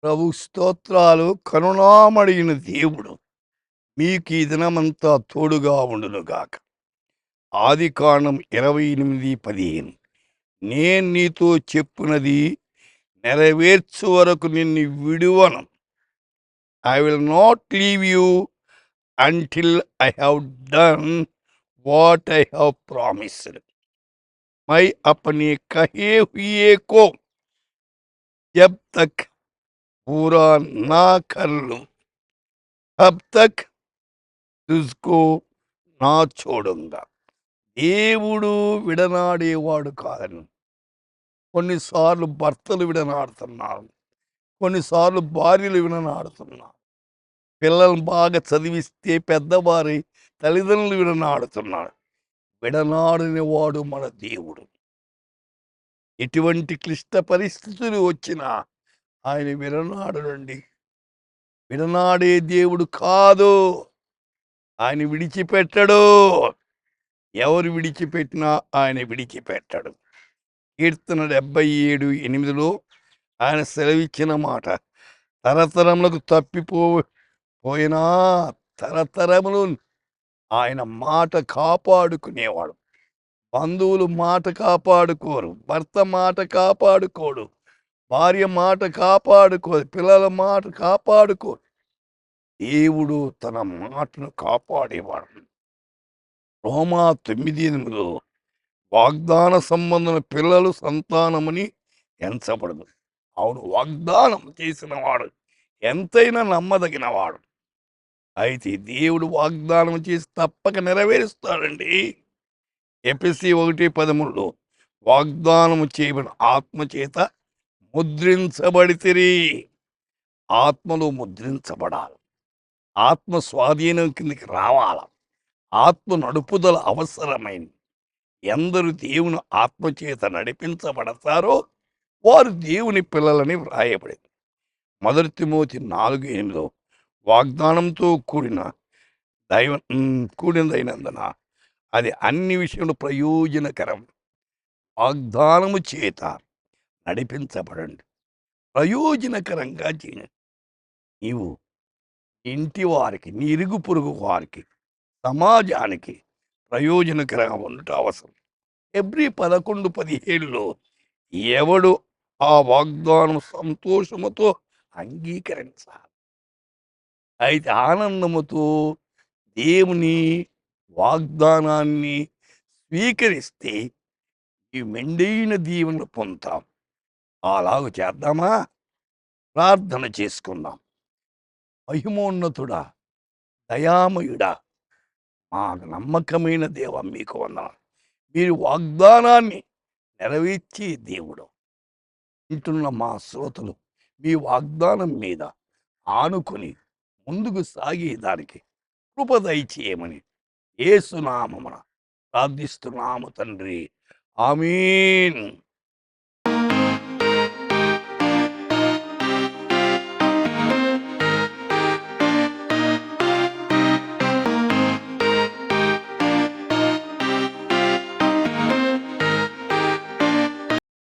ప్రభు స్తోత్రాలు. కరుణామడిగిన దేవుడు మీకు ఈ దినమంతా తోడుగా ఉండునుగాక. ఆదికాండం 28:15 నేను నీతో చెప్పునది నెరవేర్చు వరకు నిన్ను విడువను. I will not leave you until I have done what I have promised. मैं अपने कहे हुए को जब तक पूरा ना कर लूं तब तक तुझको నా చూడంగా. దేవుడు విడనాడేవాడు కాదని. కొన్నిసార్లు భర్తలు విడనాడుతున్నారు, కొన్నిసార్లు భార్యలు విడనాడుతున్నారు. పిల్లల్ని బాగా చదివిస్తే పెద్దవారి తల్లిదండ్రులు విడనాడుతున్నారు. విడనాడని వాడు మన దేవుడు. ఎటువంటి క్లిష్ట పరిస్థితులు వచ్చినా ఆయన విడనాడనండి. విడనాడే దేవుడు కాదు. ఆయన విడిచిపెట్టడు. ఎవరు విడిచిపెట్టినా ఆయన విడిచిపెట్టడు. కీర్తన 77:8 ఆయన సెలవిచ్చిన మాట, తరతరములకు పోయినా తరతరములు ఆయన మాట కాపాడుకునేవాడు. బంధువులు మాట కాపాడుకోరు, భర్త మాట కాపాడుకోడు, భార్య మాట కాపాడుకోదు, పిల్లల మాట కాపాడుకోరు. దేవుడు తన మాటను కాపాడేవాడు. రోమా 9:8 వాగ్దాన సంబంధమైన పిల్లలు సంతానమని ఎంచబడదు. అవును, వాగ్దానం చేసిన వాడు ఎంతైనా నమ్మదగినవాడు. అయితే దేవుడు వాగ్దానం చేసి తప్పక నెరవేరుస్తాడండి. ఎఫెసీ 1:13 వాగ్దానము చేయబడిన ఆత్మ చేత ముద్రించబడితిరి. ఆత్మలో ముద్రించబడాలి. ఆత్మ స్వాధీనం కిందకి రావాల. ఆత్మ నడుపుదల అవసరమైంది. ఎందరు దేవుని ఆత్మచేత నడిపించబడతారో వారు దేవుని పిల్లలని వ్రాయబడింది. 1 తిమోతి 4:8 వాగ్దానంతో కూడినదైనందున అది అన్ని విషయంలో ప్రయోజనకరం. వాగ్దానము చేత నడిపించబడండి. ప్రయోజనకరంగా చేయండి. నీవు ఇంటి వారికి, నీ ఇరుగు పొరుగు వారికి, సమాజానికి ప్రయోజనకరంగా ఉండటం అవసరం. హెబ్రీ 11:17 ఎవడు ఆ వాగ్దానం సంతోషముతో అంగీకరించాలి. అయితే ఆనందముతో దేవుని వాగ్దానాన్ని స్వీకరిస్తే ఈ మెండైన దీవెనలు పొందుతాం. అలాగ చేద్దామా? ప్రార్థన చేసుకుందాం. మహిమోన్నతుడా, దయామయుడా, మా నమ్మకమైన దేవ, మీకు వందనాలు. మీరు వాగ్దానాన్ని నెరవేర్చే దేవుడు. వింటున్న మా శ్రోతలు మీ వాగ్దానం మీద ఆనుకొని ముందుకు సాగేదానికి కృప దయచేయమని యేసు నామమున ప్రార్థిస్తున్నాము తండ్రి. ఆమేన్.